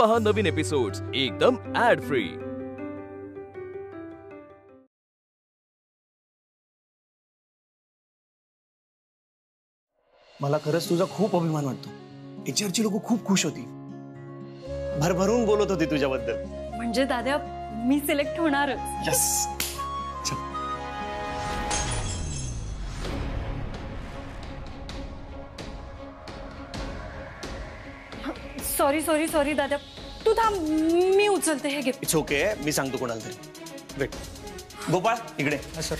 पहा नवीन एपिसोड्स एकदम add free. मला खरंच तुझा खूप अभिमान वाटतो। एचआरची लोक खूप खुश होती, भरभरून बोलत होती तुझ्याबद्दल। म्हणजे दादा मी सिलेक्ट होणारच। यस। सॉरी सॉरी सॉरी दादा, तू थांब, मी उचलते हे गिफ्ट। इट्स ओके, मी सांगतो कोणाला तरी। वेट, गोपाळ इकडे। सर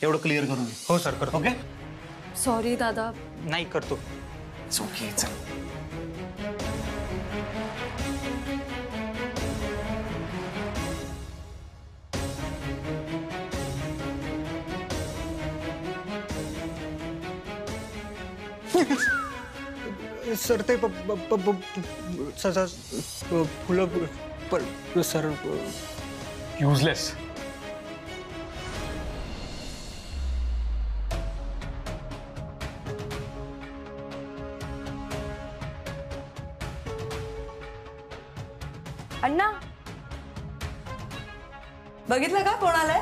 एवढं क्लिअर करून दे। हो सर करतो। ओके सॉरी दादा। नाही करतो। इट्स ओके, चल। सर ते फुलं सर युजलेस। अण्णा बघितलं का कोण आलंय?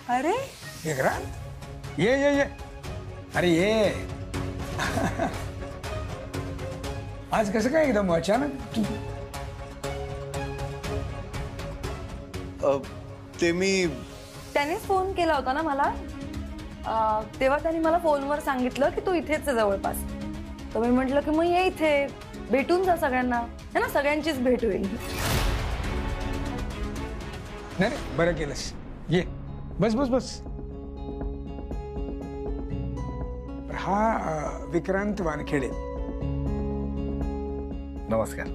अरे विक्रांत, ये अरे ये। आज कसं काय एकदम अचानक? ते मी त्यानेच फोन केला होता ना मला, तेव्हा त्यांनी मला फोनवर सांगितलं की तू इथेच आहे जवळपास। तर मी म्हटलं की मग ये इथे, भेटून जा सगळ्यांना, है ना, सगळ्यांचीच भेट होईल। नाही बरं केलंस, ये बस बस बस। हा विक्रांत वानखेडे। नमस्कार।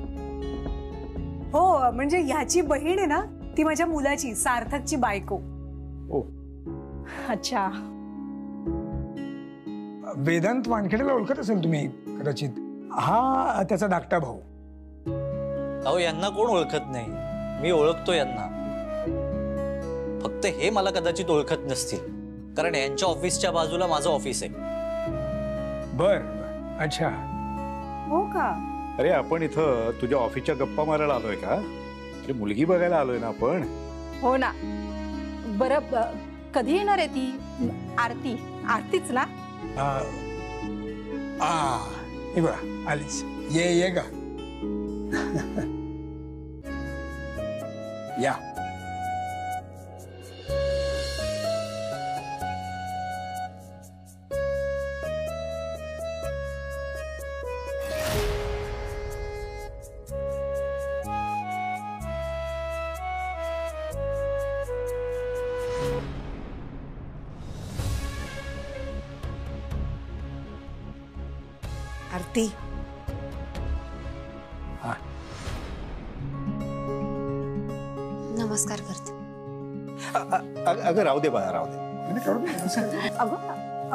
हो, म्हणजे ह्याची बहीण आहे ना, ती माझ्या मुलाची, सार्थकची बायको। ओ अच्छा। वेदांत वानखेडेला ओळखत असेल तुम्ही कदाचित, हा त्याचा धाकटा भाऊ। अहो यांना कोण ओळखत नाही, मी ओळखतो यांना। फक्त हे मला कदाचित ओळखत नसतील, कारण यांच्या ऑफिसच्या बाजूला माझं ऑफिस आहे। बर, अच्छा। हो का? अरे आपण इथं तुझ्या ऑफिसच्या गप्पा मारायला आलोय का? अरे मुलगी बघायला आलोय ना आपण। हो ना। बरं, कधी येणार आहे ती आरती? आरतीच ना? हे बघा आलीच। ये गा या। आरती, नमस्कार करते। अगं राहू दे बाळा, राहू दे। अगं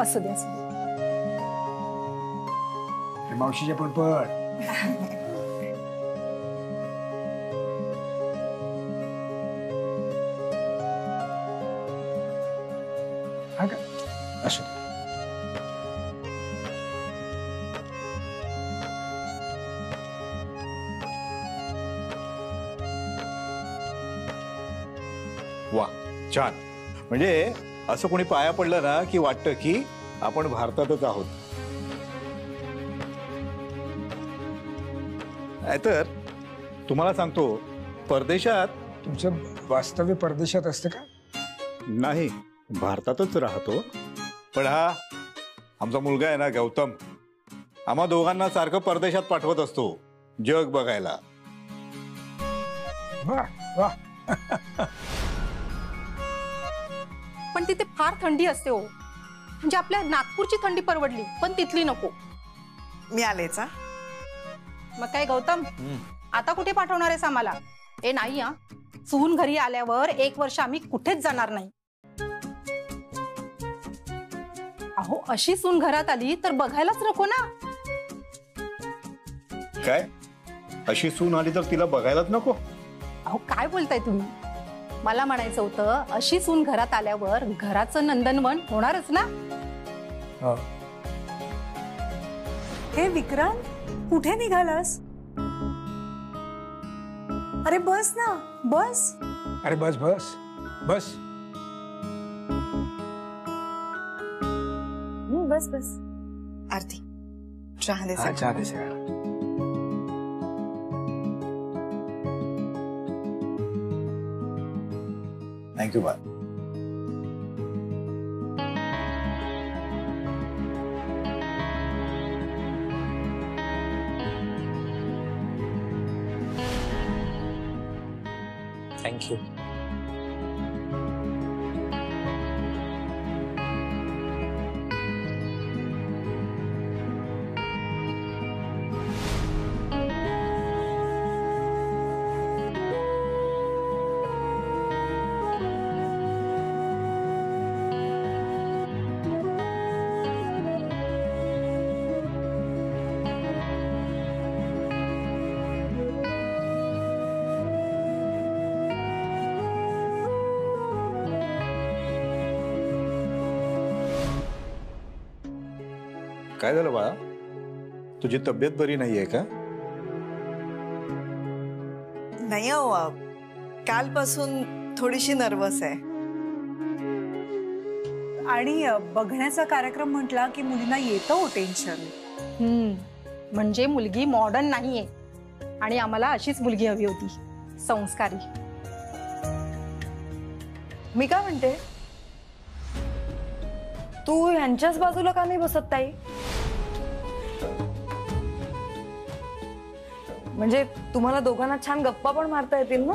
असू दे, असू दे। मावशीच्या पण असू दे। वा छान, म्हणजे असं कोणी पाया पडलं ना की वाटतं की आपण भारतातच आहोत। नाहीतर तुम्हाला सांगतो, परदेशात तुमचं वास्तव्य परदेशात असतं का? नाही, भारतातच राहतो। पण हा आमचा मुलगा आहे ना गौतम, आम्हा दोघांना सारखं परदेशात पाठवत असतो जग बघायला। वाह वाह। पण तिथे फार थंडी असते हो, म्हणजे आपल्या नागपूरची थंडी परवडली, पण तिथली नको। मी आलेच। मग काय गौतम, आता कुठे पाठवणार आहेस आम्हाला? ए नाही हा, सून घरी आल्यावर 1 वर्ष आम्ही कुठेच जाणार नाही। अहो अशी सून घरात आली तर बघायलाच नको ना। काय अशी सून आली तर तिला बघायलाच नको? अहो काय बोलताय तुम्ही? मला म्हणायचं होतं, अशी सून घरात आल्यावर घराचं नंदनवन होणारच ना। हे विक्रांत, कुठे निघालास? अरे बस ना, बस. अरे बस बस बस. बस बस. आरती चहा दे. चहा दे सर. थँक्यू बा. थँक्यू. काय झालं बाळा? तुझी तब्येत बरी नाहीये का? नाही हो, कालपासून थोडीशी नर्वस आहे. आणि बघण्याचा कार्यक्रम म्हटला की मुलींना येतं हो टेन्शन. म्हणजे मुलगी मॉडर्न नाहीये आणि आम्हाला अशीच मुलगी हवी होती, संस्कारी. मी काय म्हणते, तू ह्यांच्याच बाजूला का नाही बसत ताई? म्हणजे तुम्हाला दोघांना छान गप्पा पण मारता येतील ना.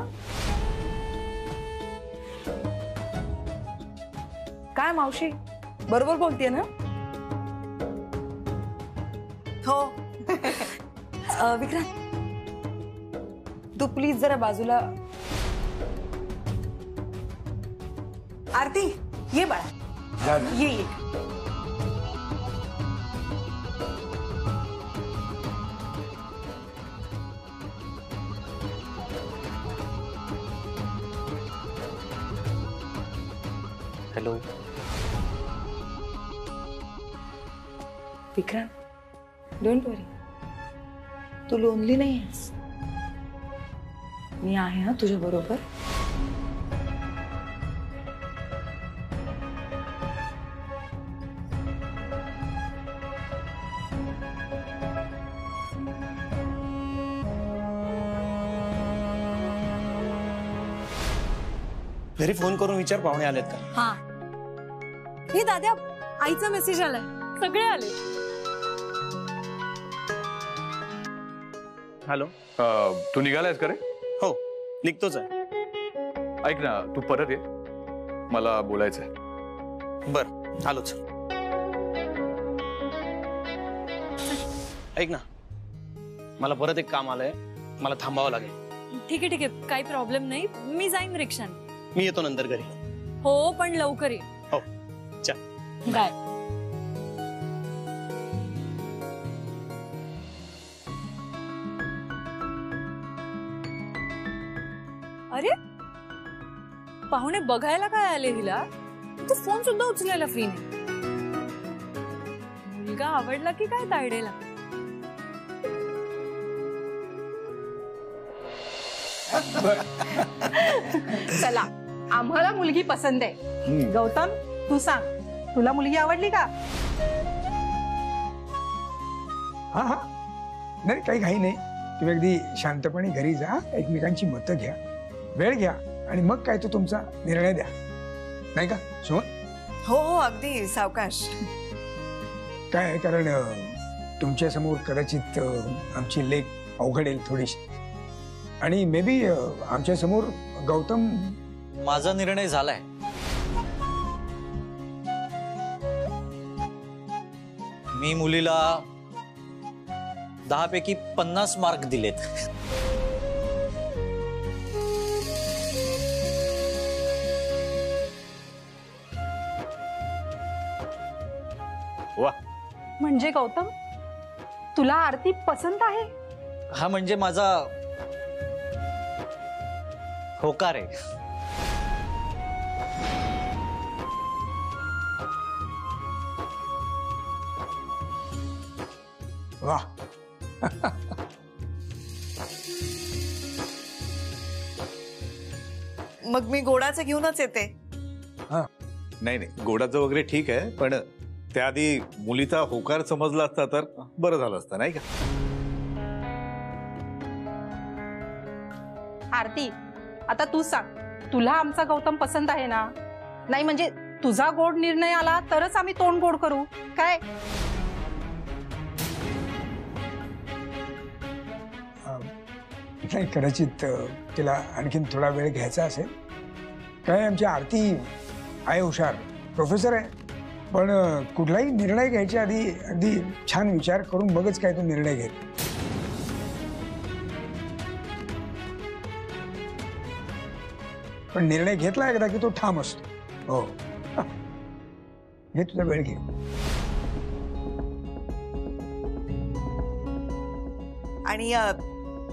काय मावशी बरोबर बोलतेय ना? हो. विक्रांत तू प्लीज जरा बाजूला. आरती ये बाळा, ये ये. हॅलो. विक्रांत डोंट वरी, तू लोनली नाही आहेस. मी आहे ना तुझ्या बरोबर. घरी फोन करून विचार पाहुणे आलेत का. हा हे दाद्या, आईचा मेसेज आलाय. सगळे आले. हॅलो. तू निघालायस का रे? हो निघतोच आहे. ऐक ना, तू परत ये, मला बोलायचंय. बर आलोच. ऐक ना, मला परत एक काम आलंय, मला थांबावं लागेल. ठीक आहे ठीक आहे, काही प्रॉब्लेम नाही. मी जाईन रिक्षाने. मी येतो नंतर घरी. हो पण लवकर ये. हो चल बाय. अरे पाहुणे बघायला काय आले हिला? तू फोन सुद्धा उचलायला फ्री नाही. मुलगा आवडला की काय तायडेला? चला, आम्हाला मुलगी पसंत आहे. गौतम तू सांग, तुला मुलगी आवडली का? हा हा, नाही काही घाई नाही. तुम्ही अगदी शांतपणे घरी जा, एकमेकांची मतं घ्या, वेळ घ्या आणि मग काय तो तुमचा निर्णय द्या, नाही का सुमन? हो हो अगदी सावकाश. काय आहे, कारण तुमच्या समोर कदाचित आमची लेख अवघडेल थोडीशी, आणि मे बी आमच्या समोर गौतम. माझा निर्णय झालाय. मी मुलीला 10 पैकी 50 मार्क दिलेत. वा, म्हणजे गौतम तुला आरती पसंत आहे? हा म्हणजे माझा होकार आहे. वा, मग मी गोडाचं घेऊनच येते. नाही नाही, गोडाचं वगैरे ठीक आहे, पण त्याआधी मुलीचा होकार समजला असता तर बरं झालं असतं, नाही का? आरती, आता तू सांग, तुला आमचा गौतम पसंत आहे ना? नाही म्हणजे तुझा गोड निर्णय आला तरच आम्ही तोंड गोड करू काय? नाही, कदाचित तिला आणखीन थोडा वेळ घ्यायचा असेल. काय आमची आरती आहे, हुशार प्रोफेसर आहे, पण कुठलाही निर्णय घ्यायच्या आधी अगदी छान विचार करून मगच काय तो निर्णय घेत. पण निर्णय घेतला एकदा की तो ठाम असतो. हो, घे तुझा वेळ घे. आणि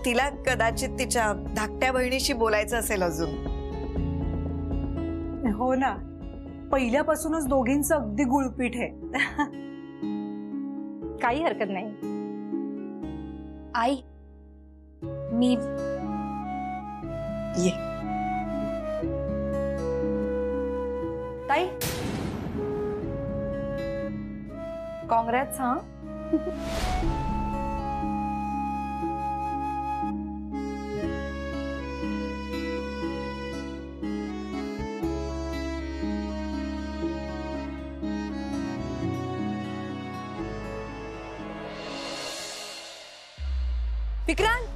तिला कदाचित तिच्या धाकट्या बहिणीशी बोलायचं असेल अजून. हो ना, पहिल्यापासूनच दोघींचं अगदी गुळपीठ आहे. काही हरकत नाही. आई, मी ये. ताई, काँग्रेस. हा, विक्रांत,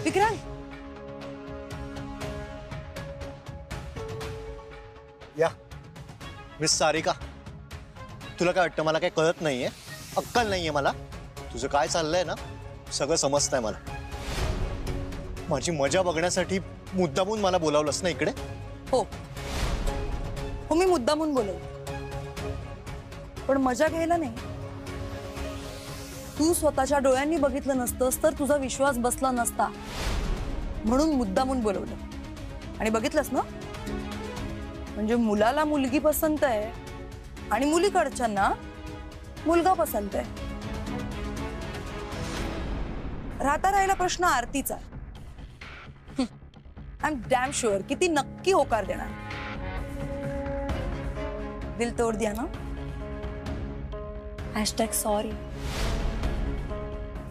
विक्रांत, या मिस सारिका, तुला काय वाटतं मला काय कळत नाहीये? अक्कल नाहीये मला? तुझं काय चाललंय ना सगळं समजतंय मला. माझी मजा बघण्यासाठी मुद्दामून मला बोलावलंस ना इकडे? हो हो, मी मुद्दामून बोलव, पण मजा घ्यायला नाही. तू स्वतःच्या डोळ्यांनी बघितलं नसतंस तर तुझा विश्वास बसला नसता, म्हणून मुद्दामून बोलवलं. आणि बघितलंस ना, म्हणजे मुलाला मुलगी पसंत आहे आणि मुलीकडच्यांना मुलगा पसंत आहे. राहता राहिला प्रश्न आरतीचा. आय एम डॅम शुअर की ती नक्की होकार देणार. दिल तोड दिया ना. #Sorry.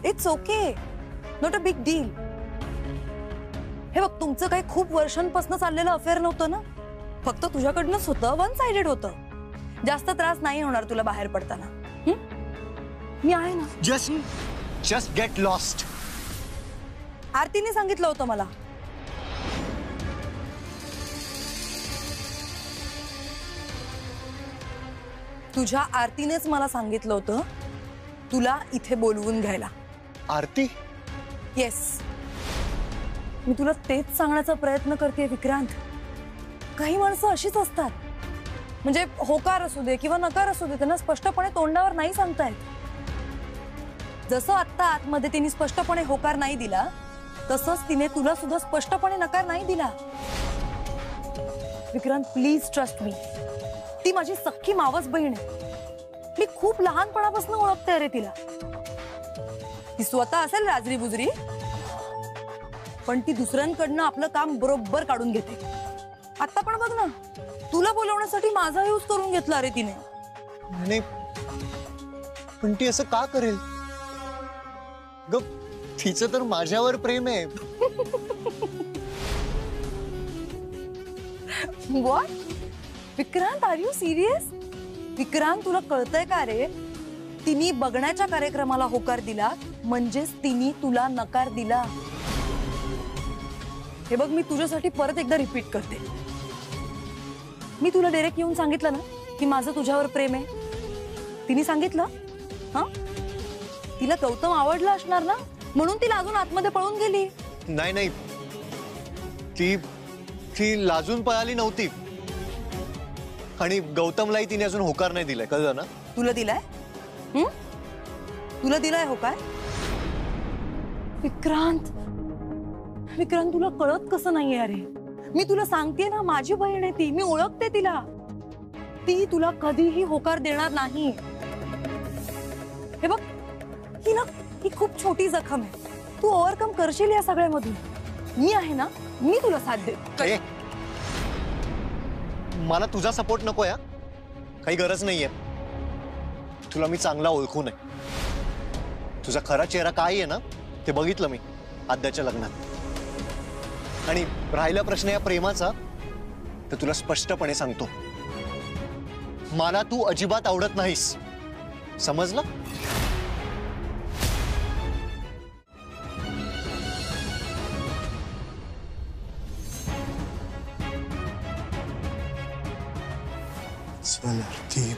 It's okay, not a big deal. हे बघ, तुमचं काही खूप वर्षांपासून चाललेलं अफेअर नव्हतं ना, फक्त तुझ्याकडनंच होतं, वन साइडेड होतं. जास्त त्रास नाही होणार तुला बाहेर पडताना. मी आहे ना. Just get lost. आरतीने सांगितलं होतं मला. तुझ्या आरतीनेच मला सांगितलं होतं तुला इथे बोलवून घ्यायला. आरती? येस, मी तुला तेच सांगण्याचा प्रयत्न करते विक्रांत. काही माणसं अशीच असतात, म्हणजे होकार असू दे किंवा नकार असू दे, त्यांना स्पष्टपणे तोंडावर नाही सांगतायत. जसं आत्ता आतमध्ये तिने स्पष्टपणे होकार नाही दिला, तसंच तिने तुला सुद्धा स्पष्टपणे नकार नाही दिला. Vikrant, please trust me. ती माझी सख्खी मावस बहीण आहे. मी खूप लहानपणापासून ओळखते अरे तिला. ती स्वतः असेल राजरी बुजरी, पण ती दुसऱ्यांकडनं आपलं काम बरोबर काढून घेते. आता पण बघ ना, तुला बोलवण्यासाठी माझा यूज करून घेतला रे तिने. नाही, पण ती असं का करेल ग? तिचं तर माझ्यावर प्रेम आहे. What? Vikrant, are you serious? Vikrant, तुला कळतंय का रे? तिने बघण्याच्या कार्यक्रमाला होकार दिला म्हणजेच तिने तुला नकार दिला. हे बघ, मी तुझ्यासाठी परत एकदा रिपीट करते. मी तुला डायरेक्ट येऊन सांगितलं ना की माझं तुझ्यावर प्रेम आहे. तिने सांगितलं. हा, तिला गौतम आवडला असणार ना, म्हणून तिला अजून आतमध्ये पळून गेली. नाही नाही, ती लाजून पळाली नव्हती. आणि गौतमलाही तिने अजून होकार नाही दिलाय, कळलं ना? तुला दिलाय? तुला दिलाय होकार? विक्रांत, विक्रांत, तुला कळत कसं नाहीये अरे? मी तुला सांगते ना, माझी बहीण आहे ती, मी ओळखते तिला. ती तुला कधीही होकार देणार नाही. हे बघ, ही ना ही खूप छोटी जखम आहे. तू ओव्हरकम करशील या सगळ्यामधून. मी आहे ना, मी तुला साथ देते. मला तुझा सपोर्ट नको या, काही गरज नाहीये. तुला मी चांगला ओळखून आहे. तुझा खरा चेहरा काय आहे ना ते बघितलं मी आद्याच्या लग्नात. आणि राहिला प्रश्न या प्रेमाचा, तर तुला स्पष्टपणे सांगतो, मला तू अजिबात आवडत नाहीस, समजलं? चल आरती.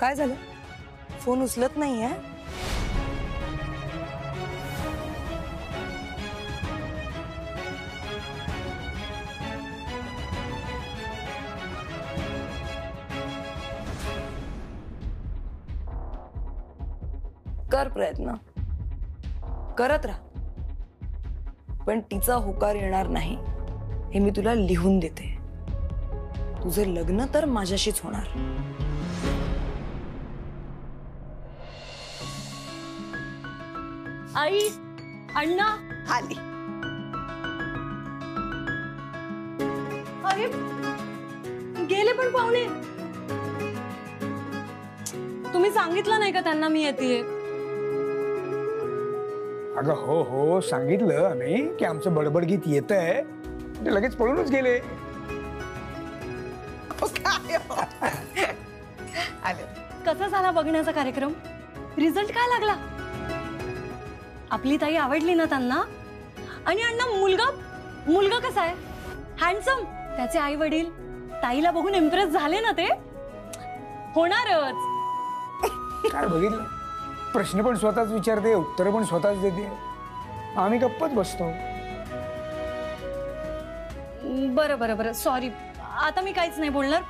काय झालं? फोन उचलत नाहीये? कर प्रयत्न, करत राहा, पण तिचा होकार येणार नाही हे मी तुला लिहून देते. तुझे लग्न तर माझ्याशीच होणार. आई, अण्णा आली. अरे गेले पण पाहुणे. तुम्ही सांगितलं नाही का त्यांना मी येतेय? अगं हो हो सांगितलं आम्ही की आमचं बडबड गीत येत आहे. ते लगेच पळूनच गेले. कसा झाला बघण्याचा कार्यक्रम? रिझल्ट काय लागला? आपली ताई आवडली ना त्यांना? आणि अण्णा मुलगा कसा आहे? हँडसम. त्याचे आई वडील ताईला बघून इम्प्रेस झाले ना? ते होणारच. काय बघितलं, प्रश्न पण स्वतःच विचारते, उत्तर पण स्वतःच देते. आम्ही गप्पच बसतो. बरं बरं बरं, सॉरी. आता मी काहीच नाही बोलणार.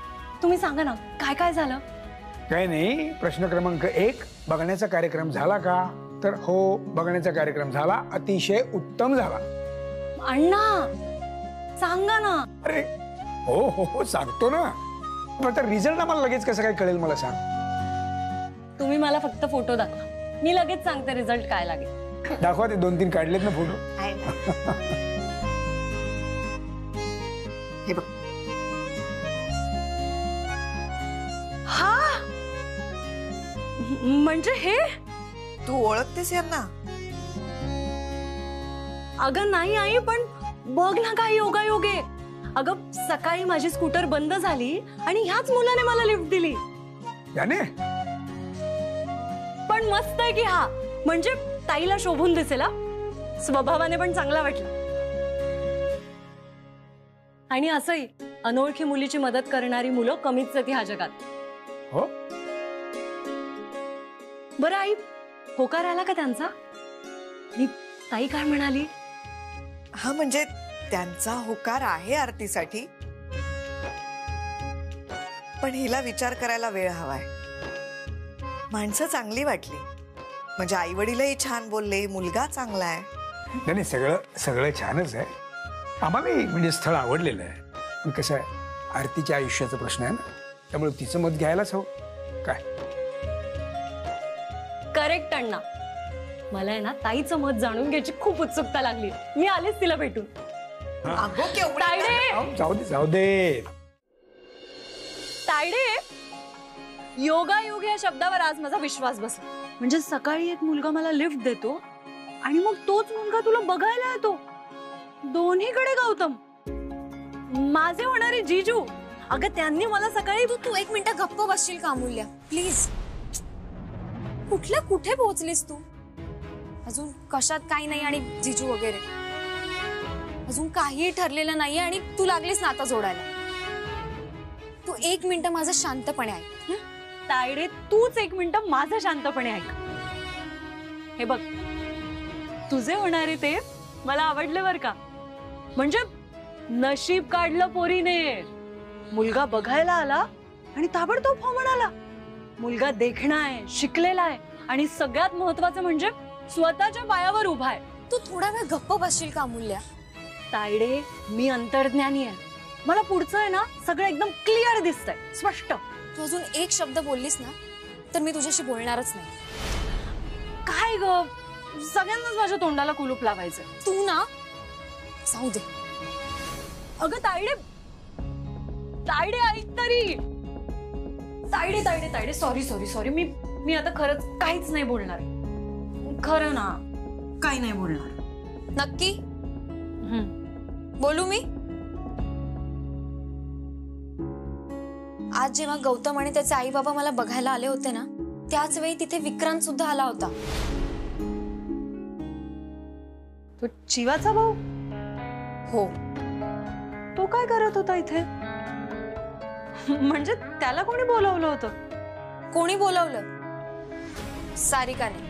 तुम्ही सांगा ना काय काय झालं? काय नाही. प्रश्न क्रमांक 1, बघण्याचा कार्यक्रम झाला का? तर हो, बघण्याचा कार्यक्रम झाला, अतिशय उत्तम झाला. अण्णा सांगा ना. अरे हो हो हो सांगतो ना. पण तर रिझल्ट आम्हाला लगेच कसं काय कळेल मला सांग? तुम्ही मला फक्त फोटो दाखवा, मी लगेच सांगते रिझल्ट काय लागेल. दाखवा, ते 2-3 काढलेत ना फोटो. हे बघ. हा म्हणजे हे तू ओळखतेस यांना? अगं नाही आई, पण बघ ना काय योगायोग आहे. अगं सकाळी माझी स्कूटर बंद झाली आणि ह्याच मुलाने मला लिफ्ट दिली. याने पण मस्त आहे की हा, म्हणजे ताईला शोभून दिसेल. स्वभावाने पण चांगला वाटला. आणि असंही अनोळखी मुलीची मदत करणारी मुलं कमीच आहेत ह्या जगात. हो. बरं आई, होकार आला का त्यांचा? आणि ताई काय म्हणाली? हा म्हणजे त्यांचा होकार आहे आरतीसाठी, पण हिला विचार करायला वेळ हवाय. माणसं चांगली वाटली, म्हणजे आई वडीलही छान बोलले, मुलगा चांगला आहे. नाही, सगळं छानच आहे. आम्हालाही म्हणजे स्थळ आवडलेलं आहे. पण कसं आहे, आरतीच्या आयुष्याचा प्रश्न आहे ना, त्यामुळे तिचं मत घ्यायलाच हवं. काय करेक्ट अण्णा. मला आहे ना ताईचं मत जाणून घ्यायची खूप उत्सुकता लागली. मी आलेच तिला भेटून. जाऊ दे. तायडे, योगायोग या शब्दावर आज माझा विश्वास बसला. म्हणजे सकाळी एक मुलगा मला लिफ्ट देतो आणि मग तोच मुलगा तुला बघायला येतो. दोन्हीकडे गौतम. माझे होणारे जीजू. अगं त्यांनी मला सकाळी. तू 1 मिनिट गप्प बसशील का अमूल्य प्लीज? कुठे पोहोचलीस तू? अजून कशात काही नाही आणि जीजू वगैरे अजून काही ठरलेलं नाहीये आणि तू लागलीस नातं जोडायला. तू 1 मिनिट माझं शांतपणे ऐक. तायडे, तूच 1 मिनिट माझं शांतपणे ऐक. हे बघ, तुझे होणारे ते मला आवडले बर का. म्हणजे नशीब काढलं पोरीने. मुलगा बघायला आला आणि ताबडतोब हो म्हणाला. मुलगा देखणा आहे, शिकलेला आहे आणि सगळ्यात महत्वाचं म्हणजे स्वतःच्या पायावर उभा आहे. तू थोडा वेळ गप्प बसशील का अमूल्य? तायडे, मी अंतर्ज्ञानी आहे. मला पुढचं आहे ना सगळं एकदम क्लिअर दिसतंय, स्पष्ट. तू अजून एक शब्द बोललीस ना तर मी तुझ्याशी बोलणारच नाही. काय ग, सगळ्यांनाच माझ्या तोंडाला कुलूप लावायचं. तू ना जाऊ दे. अगं तायडे, तायडे ऐक तरी. Tayde Tayde Tayde, sorry sorry sorry. मी आता खरंच काहीच नाही बोलणार. खरं ना, काही नाही बोलणार. नक्की बोलू मी? आज जेव्हा गौतम आणि त्याचे आई बाबा मला बघायला आले होते ना, त्याच वेळी तिथे विक्रांत सुद्धा आला होता. तो चिवाचा भाऊ? हो. तो काय करत होता इथे? म्हणजे त्याला कोणी बोलावलं होतं? कोणी बोलावलं? सारिकाने.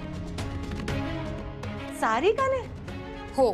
सारिकाने? हो.